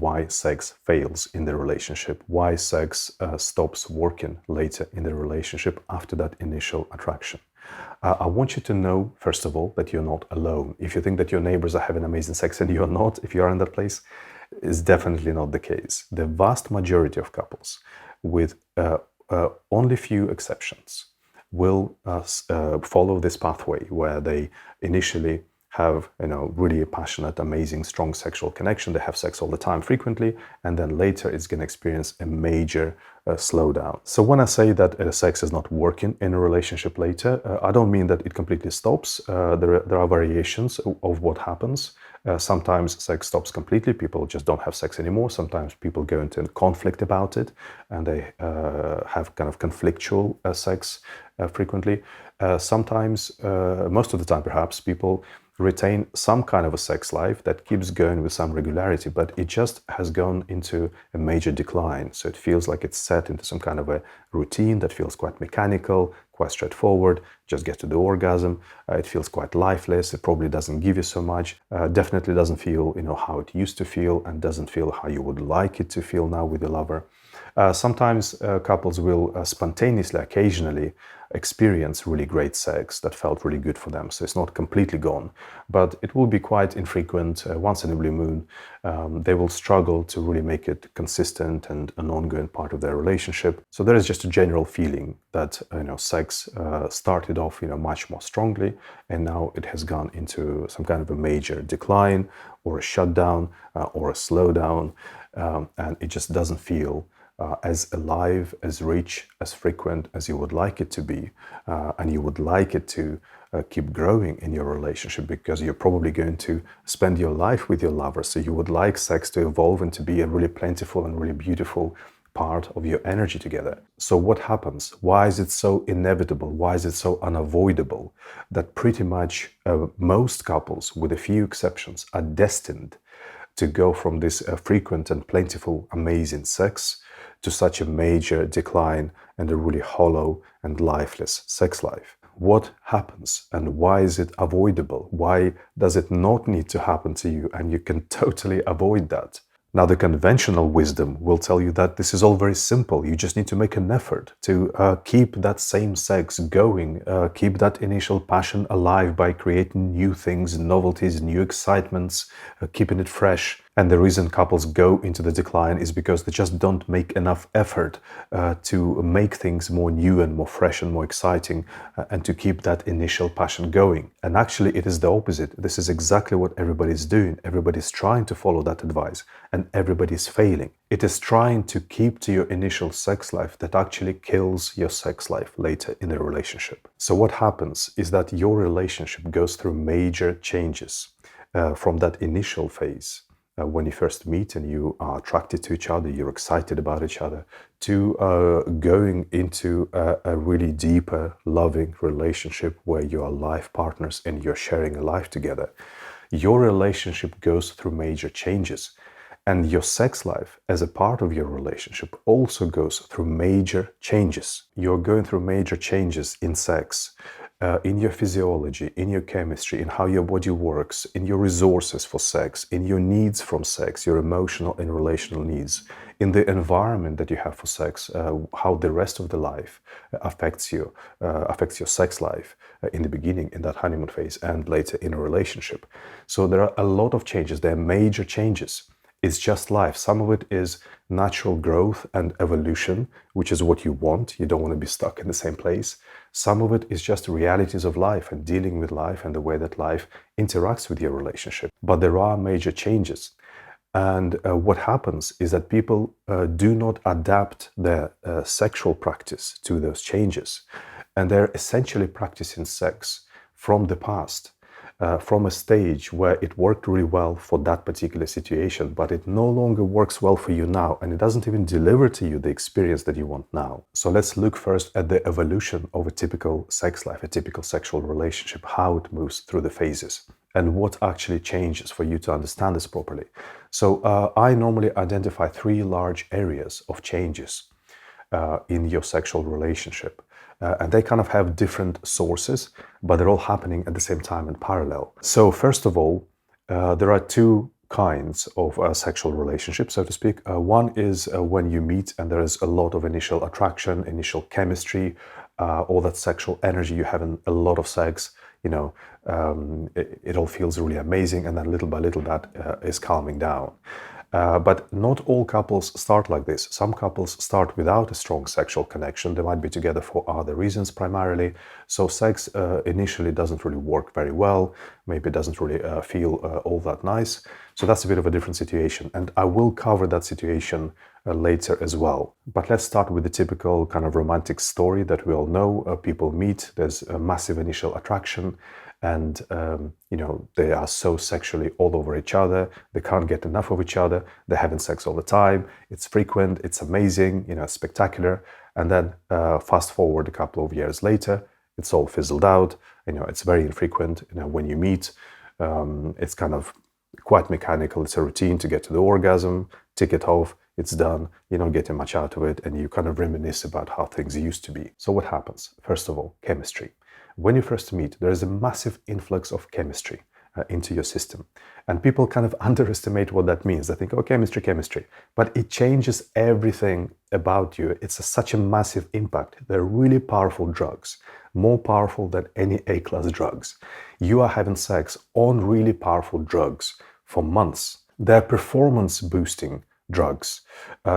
why sex fails in the relationship, why sex stops working later in the relationship after that initial attraction. I want you to know, first of all, that you're not alone. If you think that your neighbors are having amazing sex and you're not, if you are in that place, is definitely not the case. The vast majority of couples, with only few exceptions, will follow this pathway where they initially have, really passionate, amazing, strong sexual connection. They have sex all the time, frequently, and then later it's going to experience a major slowdown. So when I say that sex is not working in a relationship later, I don't mean that it completely stops. There are variations of what happens. Sometimes sex stops completely. People just don't have sex anymore. Sometimes people go into conflict about it, and they have kind of conflictual sex frequently. Sometimes, most of the time perhaps, people retain some kind of a sex life that keeps going with some regularity, but it just has gone into a major decline. So it feels like it's set into some kind of a routine that feels quite mechanical, quite straightforward, just get to the orgasm. It feels quite lifeless. It probably doesn't give you so much. Definitely doesn't feel, how it used to feel, and doesn't feel how you would like it to feel now with your lover. Sometimes couples will spontaneously, occasionally, experience really great sex that felt really good for them. So it's not completely gone, but it will be quite infrequent. Once in a blue moon, they will struggle to really make it consistent and an ongoing part of their relationship. So there is just a general feeling that sex started off much more strongly, and now it has gone into some kind of a major decline or a shutdown or a slowdown, and it just doesn't feel as alive, as rich, as frequent as you would like it to be, and you would like it to keep growing in your relationship, because you're probably going to spend your life with your lover. So you would like sex to evolve and to be a really plentiful and really beautiful part of your energy together. So what happens? Why is it so inevitable? Why is it so unavoidable that pretty much most couples, with a few exceptions, are destined to go from this frequent and plentiful, amazing sex to such a major decline and a really hollow and lifeless sex life? What happens, and why is it avoidable? Why does it not need to happen to you and you can totally avoid that? Now, the conventional wisdom will tell you that this is all very simple. You just need to make an effort to keep that same sex going, keep that initial passion alive by creating new things, novelties, new excitements, keeping it fresh. And the reason couples go into the decline is because they just don't make enough effort to make things more new and more fresh and more exciting, and to keep that initial passion going. And actually, it is the opposite. This is exactly what everybody's doing. Everybody's trying to follow that advice, and everybody's failing. It is trying to keep to your initial sex life that actually kills your sex life later in the relationship. So what happens is that your relationship goes through major changes from that initial phase, when you first meet and you are attracted to each other, you're excited about each other, to going into a really deeper, loving relationship where you are life partners and you're sharing a life together. Your relationship goes through major changes, and your sex life as a part of your relationship also goes through major changes. You're going through major changes in sex, in your physiology, in your chemistry, in how your body works, in your resources for sex, in your needs from sex, your emotional and relational needs, in the environment that you have for sex, how the rest of the life affects your sex life in the beginning, in that honeymoon phase, and later in a relationship. So there are a lot of changes. There are major changes. It's just life. Some of it is natural growth and evolution, which is what you want. You don't want to be stuck in the same place. Some of it is just realities of life and dealing with life and the way that life interacts with your relationship. But there are major changes. And what happens is that people do not adapt their sexual practice to those changes. And they're essentially practicing sex from the past. From a stage where it worked really well for that particular situation, but it no longer works well for you now, and it doesn't even deliver to you the experience that you want now. So let's look first at the evolution of a typical sex life, a typical sexual relationship, how it moves through the phases, and what actually changes for you to understand this properly. So I normally identify 3 large areas of changes in your sexual relationship. And they kind of have different sources, but they're all happening at the same time in parallel. So first of all, there are 2 kinds of sexual relationships, so to speak. One is when you meet and there is a lot of initial attraction, initial chemistry, all that sexual energy, you have a lot of sex, it all feels really amazing, and then little by little that is calming down. But not all couples start like this. Some couples start without a strong sexual connection. They might be together for other reasons primarily. So sex initially doesn't really work very well. Maybe it doesn't really feel all that nice. So that's a bit of a different situation. And I will cover that situation later as well. But let's start with the typical kind of romantic story that we all know. People meet, there's a massive initial attraction, and they are so sexually all over each other. They can't get enough of each other. They're having sex all the time. It's frequent. It's amazing. Spectacular. And then fast forward a couple of years later, it's all fizzled out. It's very infrequent. When you meet, it's kind of quite mechanical. It's a routine to get to the orgasm, tick it off. It's done. You're not getting much out of it, and you kind of reminisce about how things used to be. So what happens? First of all, chemistry. When you first meet, there is a massive influx of chemistry into your system. And people kind of underestimate what that means. They think, oh, chemistry. But it changes everything about you. It's such a massive impact. They're really powerful drugs, more powerful than any A-class drugs. You are having sex on really powerful drugs for months. They're performance boosting drugs.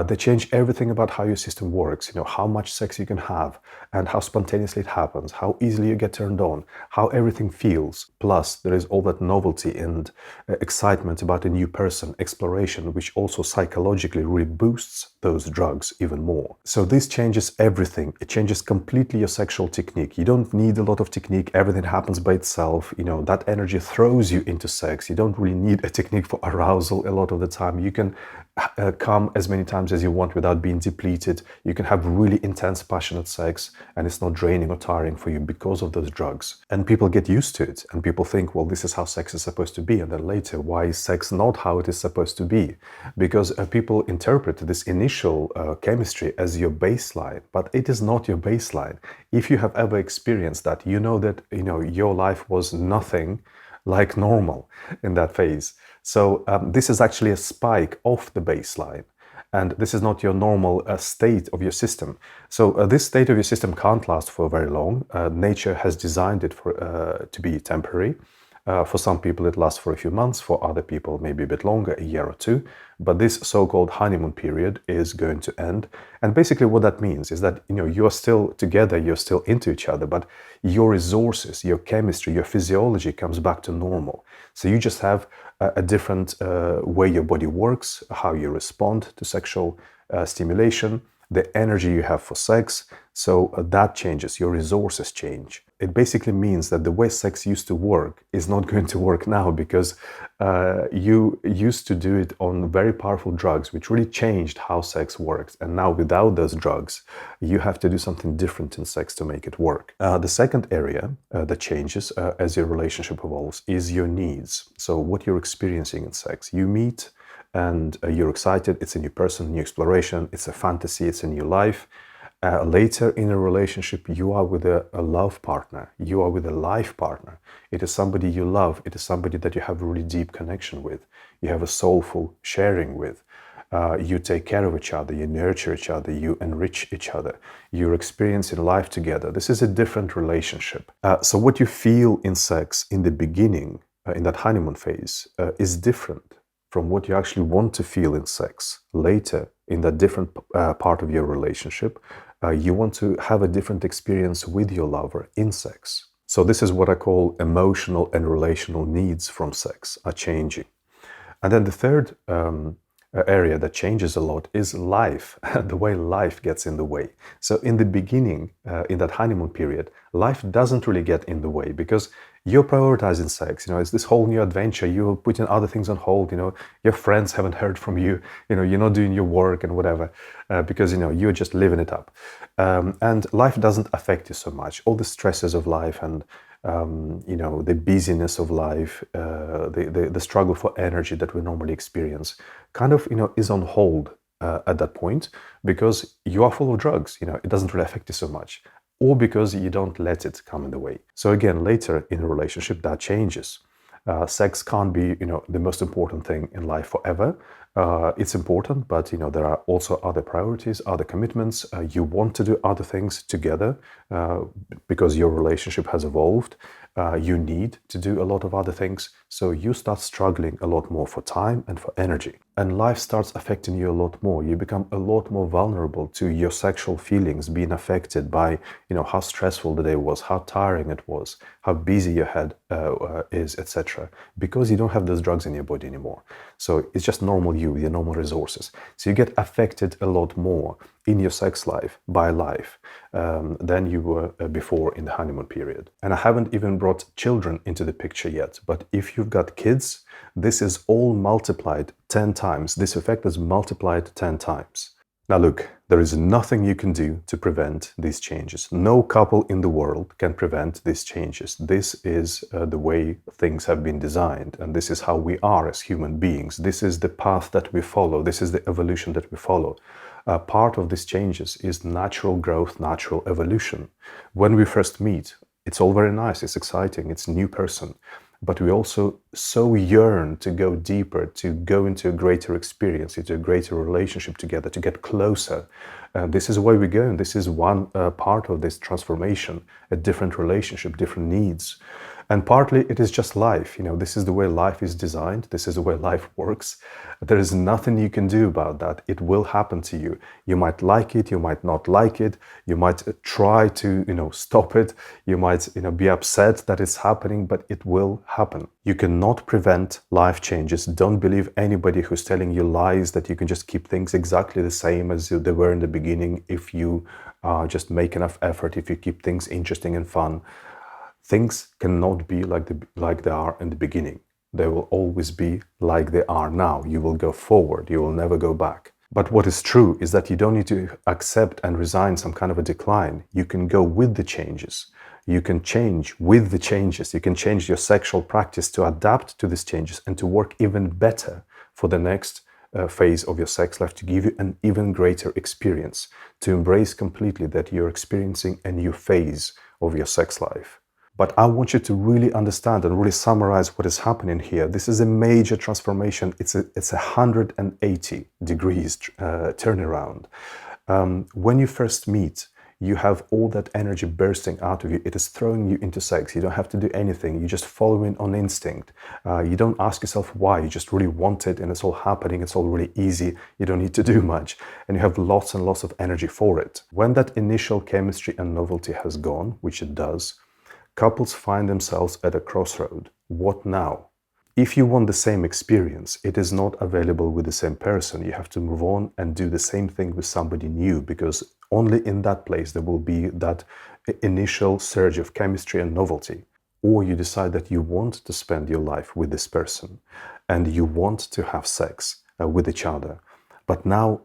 They change everything about how your system works, how much sex you can have and how spontaneously it happens, how easily you get turned on, how everything feels. Plus, there is all that novelty and excitement about a new person, exploration, which also psychologically really boosts those drugs even more. So this changes everything. It changes completely your sexual technique. You don't need a lot of technique. Everything happens by itself. That energy throws you into sex. You don't really need a technique for arousal a lot of the time. You can come as many times as you want without being depleted. You can have really intense, passionate sex, and it's not draining or tiring for you because of those drugs. And people get used to it, and people think, well, this is how sex is supposed to be. And then later, why is sex not how it is supposed to be? Because people interpret this initial chemistry as your baseline, but it is not your baseline. If you have ever experienced that, you know that your life was nothing like normal in that phase. So this is actually a spike off the baseline, and this is not your normal state of your system. So this state of your system can't last for very long. Nature has designed it to be temporary. For some people it lasts for a few months, for other people maybe a bit longer, a year or two. But this so-called honeymoon period is going to end. And basically what that means is that you're still together, you're still into each other, but your resources, your chemistry, your physiology comes back to normal. So you just have a different way your body works, how you respond to sexual stimulation, the energy you have for sex. So that changes, your resources change. It basically means that the way sex used to work is not going to work now, because you used to do it on very powerful drugs, which really changed how sex works. And now without those drugs, you have to do something different in sex to make it work. The second area that changes as your relationship evolves is your needs. So what you're experiencing in sex. You meet and you're excited. It's a new person, new exploration. It's a fantasy. It's a new life. Later in a relationship, you are with a love partner. You are with a life partner. It is somebody you love. It is somebody that you have a really deep connection with. You have a soulful sharing with. You take care of each other. You nurture each other. You enrich each other. You're experiencing life together. This is a different relationship. So what you feel in sex in the beginning, in that honeymoon phase, is different from what you actually want to feel in sex later in that different part of your relationship. You want to have a different experience with your lover in sex. So this is what I call emotional and relational needs from sex are changing. And then the third area that changes a lot is life, the way life gets in the way. So in the beginning, in that honeymoon period, life doesn't really get in the way because you're prioritizing sex. It's this whole new adventure. You're putting other things on hold. Your friends haven't heard from you. You're not doing your work and whatever because you're just living it up. And life doesn't affect you so much. All the stresses of life and the busyness of life, the struggle for energy that we normally experience, kind of is on hold at that point because you are full of drugs. It doesn't really affect you so much. Or because you don't let it come in the way. So again, later in a relationship, that changes. Sex can't be, the most important thing in life forever. It's important, but there are also other priorities, other commitments. You want to do other things together because your relationship has evolved. You need to do a lot of other things, so you start struggling a lot more for time and for energy. And life starts affecting you a lot more. You become a lot more vulnerable to your sexual feelings being affected by, how stressful the day was, how tiring it was, how busy your head is, etc. Because you don't have those drugs in your body anymore. So it's just normal you, your normal resources. So you get affected a lot more in your sex life by life than you were before in the honeymoon period. And I haven't even brought children into the picture yet, but if you've got kids, this is all multiplied 10 times. This effect is multiplied 10 times. Now look, there is nothing you can do to prevent these changes. No couple in the world can prevent these changes. This is the way things have been designed, and this is how we are as human beings. This is the path that we follow. This is the evolution that we follow. Part of these changes is natural growth, natural evolution. When we first meet, it's all very nice, it's exciting, it's a new person. But we also so yearn to go deeper, to go into a greater experience, into a greater relationship together, to get closer. This is where we go, and this is one part of this transformation, a different relationship, different needs. And partly it is just life. This is the way life is designed. This is the way life works. There is nothing you can do about that. It will happen to you. You might like it, you might not like it. You might try to, stop it. You might, be upset that it's happening, but it will happen. You cannot prevent life changes. Don't believe anybody who's telling you lies that you can just keep things exactly the same as they were in the beginning if you just make enough effort, if you keep things interesting and fun. Things cannot be like they are in the beginning. They will always be like they are now. You will go forward. You will never go back. But what is true is that you don't need to accept and resign some kind of a decline. You can go with the changes. You can change with the changes. You can change your sexual practice to adapt to these changes and to work even better for the next phase of your sex life, to give you an even greater experience, to embrace completely that you're experiencing a new phase of your sex life. But I want you to really understand and really summarize what is happening here. This is a major transformation. It's a 180 degrees turnaround. When you first meet, you have all that energy bursting out of you. It is throwing you into sex. You don't have to do anything. You just follow in on instinct. You don't ask yourself why. You just really want it, and it's all happening. It's all really easy. You don't need to do much. And you have lots and lots of energy for it. When that initial chemistry and novelty has gone, which it does, couples find themselves at a crossroad. What now? If you want the same experience, it is not available with the same person. You have to move on and do the same thing with somebody new, because only in that place there will be that initial surge of chemistry and novelty. Or you decide that you want to spend your life with this person and you want to have sex with each other. But now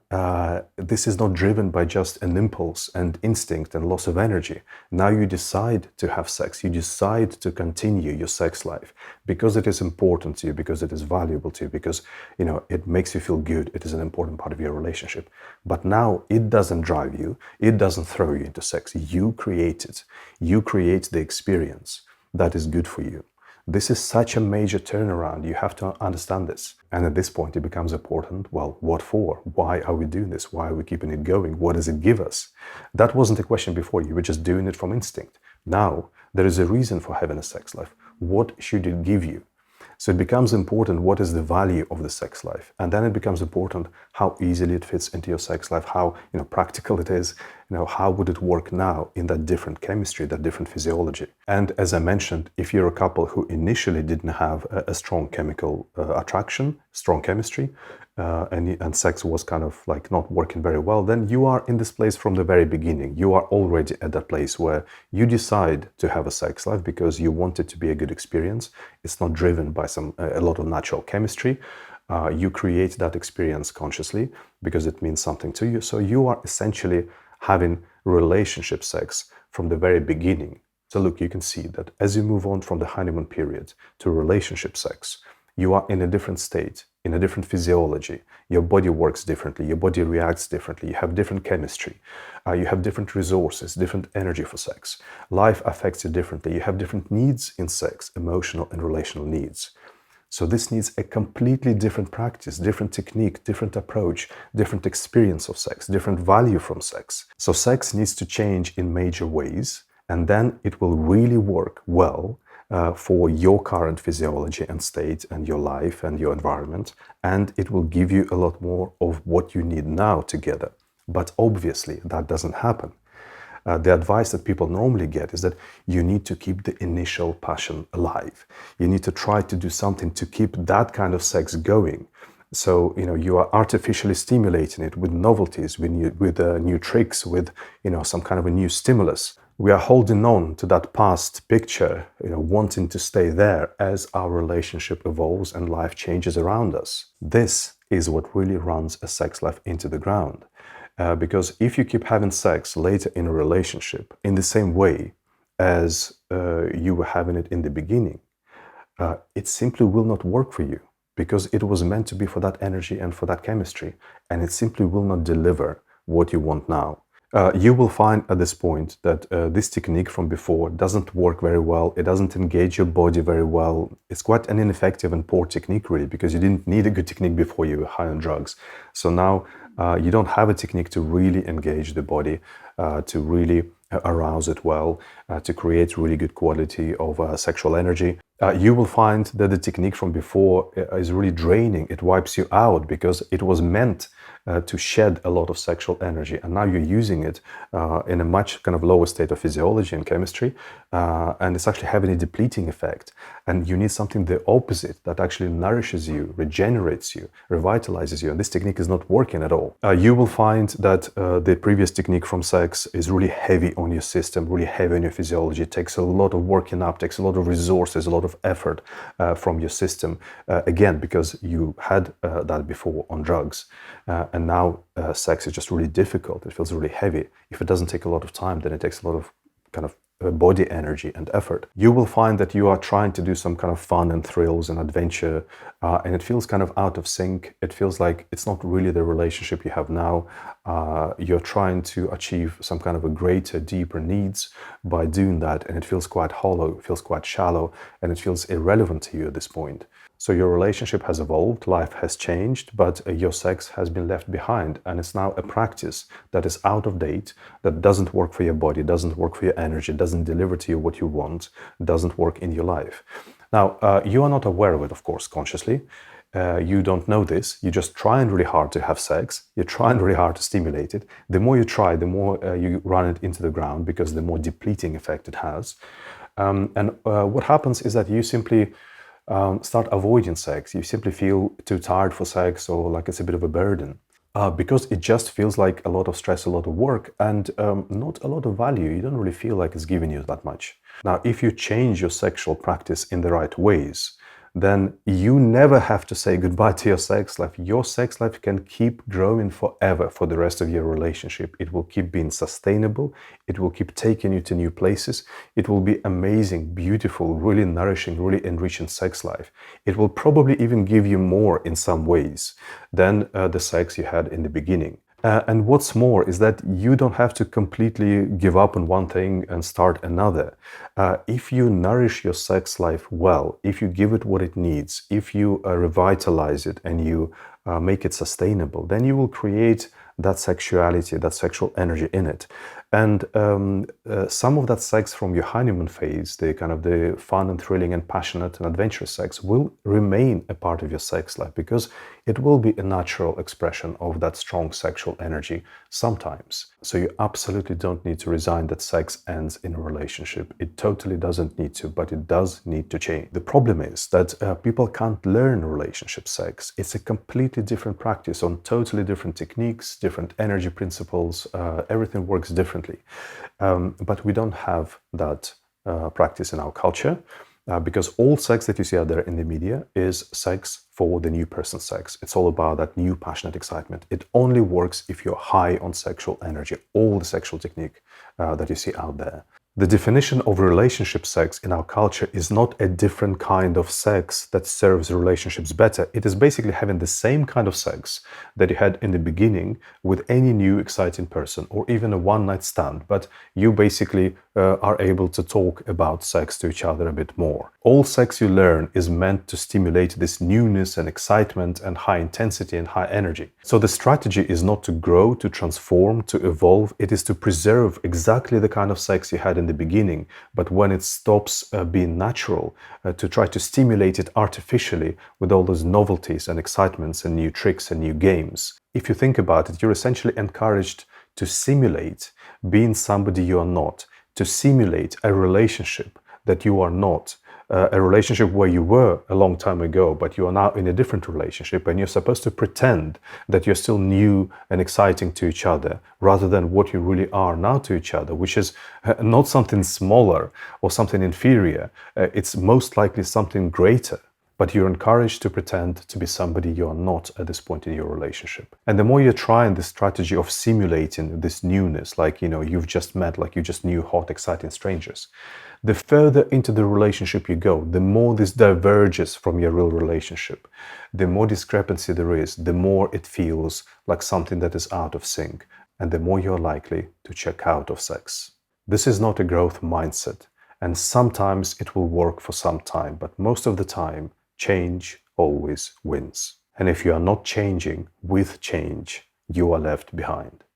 this is not driven by just an impulse and instinct and loss of energy. Now you decide to have sex. You decide to continue your sex life because it is important to you, because it is valuable to you, because it makes you feel good. It is an important part of your relationship. But now it doesn't drive you. It doesn't throw you into sex. You create it. You create the experience that is good for you. This is such a major turnaround. You have to understand this. And at this point, it becomes important. Well, what for? Why are we doing this? Why are we keeping it going? What does it give us? That wasn't a question before. You were just doing it from instinct. Now, there is a reason for having a sex life. What should it give you? So it becomes important, what is the value of the sex life? And then it becomes important how easily it fits into your sex life, how practical it is, how would it work now in that different chemistry, that different physiology. And as I mentioned, if you're a couple who initially didn't have a strong chemical attraction, strong chemistry, and sex was kind of like not working very well, then you are in this place from the very beginning. You are already at that place where you decide to have a sex life because you want it to be a good experience. It's not driven by a lot of natural chemistry. You create that experience consciously because it means something to you. So you are essentially having relationship sex from the very beginning. So look, you can see that as you move on from the honeymoon period to relationship sex, you are in a different state in a different physiology. Your body works differently, your body reacts differently, you have different chemistry, you have different resources, different energy for sex. Life affects you differently, you have different needs in sex, emotional and relational needs. So this needs a completely different practice, different technique, different approach, different experience of sex, different value from sex. So sex needs to change in major ways, and then it will really work well for your current physiology and state and your life and your environment, and it will give you a lot more of what you need now together. But obviously that doesn't happen. The advice that people normally get is that you need to keep the initial passion alive. You need to try to do something to keep that kind of sex going. So, you are artificially stimulating it with novelties, with new tricks, with, some kind of a new stimulus. We are holding on to that past picture, wanting to stay there as our relationship evolves and life changes around us. This is what really runs a sex life into the ground. Because if you keep having sex later in a relationship in the same way as you were having it in the beginning, it simply will not work for you, because it was meant to be for that energy and for that chemistry, and it simply will not deliver what you want now. You will find at this point that this technique from before doesn't work very well. It doesn't engage your body very well. It's quite an ineffective and poor technique, really, because you didn't need a good technique before you were high on drugs. So now you don't have a technique to really engage the body, to really arouse it well, to create really good quality of sexual energy. You will find that the technique from before is really draining. It wipes you out because it was meant to shed a lot of sexual energy, and now you're using it in a much kind of lower state of physiology and chemistry, and it's actually having a depleting effect. And you need something the opposite, that actually nourishes you, regenerates you, revitalizes you, and this technique is not working at all. You will find that the previous technique from sex is really heavy on your system, really heavy on your physiology. It takes a lot of working up, takes a lot of resources, a lot of effort from your system, again, because you had that before on drugs. And now sex is just really difficult. It feels really heavy. If it doesn't take a lot of time, then it takes a lot of kind of body energy and effort. You will find that you are trying to do some kind of fun and thrills and adventure, and it feels kind of out of sync. It feels like it's not really the relationship you have now. You're trying to achieve some kind of a greater, deeper needs by doing that, and it feels quite hollow, it feels quite shallow, and it feels irrelevant to you at this point. So your relationship has evolved, life has changed, but your sex has been left behind, and it's now a practice that is out of date, that doesn't work for your body, doesn't work for your energy, doesn't deliver to you what you want, doesn't work in your life. Now, you are not aware of it, of course, consciously. You don't know this. You're just trying really hard to have sex. You're trying really hard to stimulate it. The more you try, the more you run it into the ground, because the more depleting effect it has. And what happens is that you simply start avoiding sex. You simply feel too tired for sex, or like it's a bit of a burden, because it just feels like a lot of stress, a lot of work, and not a lot of value. You don't really feel like it's giving you that much. Now, if you change your sexual practice in the right ways, then you never have to say goodbye to your sex life. Your sex life can keep growing forever for the rest of your relationship. It will keep being sustainable. It will keep taking you to new places. It will be amazing, beautiful, really nourishing, really enriching sex life. It will probably even give you more in some ways than the sex you had in the beginning. And what's more is that you don't have to completely give up on one thing and start another. If you nourish your sex life well, if you give it what it needs, if you revitalize it and you make it sustainable, then you will create that sexuality, that sexual energy in it. And some of that sex from your honeymoon phase, the kind of the fun and thrilling and passionate and adventurous sex, will remain a part of your sex life, because it will be a natural expression of that strong sexual energy sometimes. So you absolutely don't need to resign that sex ends in a relationship. It totally doesn't need to, but it does need to change. The problem is that people can't learn relationship sex. It's a completely different practice on totally different techniques, different energy principles. Everything works differently. But we don't have that practice in our culture. Because all sex that you see out there in the media is sex for the new person's sex. It's all about that new passionate excitement. It only works if you're high on sexual energy, all the sexual technique that you see out there. The definition of relationship sex in our culture is not a different kind of sex that serves relationships better. It is basically having the same kind of sex that you had in the beginning with any new exciting person, or even a one-night stand, but you basically are able to talk about sex to each other a bit more. All sex you learn is meant to stimulate this newness and excitement and high intensity and high energy. So the strategy is not to grow, to transform, to evolve. It is to preserve exactly the kind of sex you had in the beginning, but when it stops being natural, to try to stimulate it artificially with all those novelties and excitements and new tricks and new games. If you think about it, you're essentially encouraged to simulate being somebody you are not, to simulate a relationship that you are not, a relationship where you were a long time ago, but you are now in a different relationship, and you're supposed to pretend that you're still new and exciting to each other, rather than what you really are now to each other, which is not something smaller or something inferior. It's most likely something greater. But you're encouraged to pretend to be somebody you are not at this point in your relationship. And the more you're trying this strategy of simulating this newness, like, you've just met, like you just knew hot, exciting strangers, the further into the relationship you go, the more this diverges from your real relationship. The more discrepancy there is, the more it feels like something that is out of sync, and the more you're likely to check out of sex. This is not a growth mindset, and sometimes it will work for some time, but most of the time, change always wins. And if you are not changing with change, you are left behind.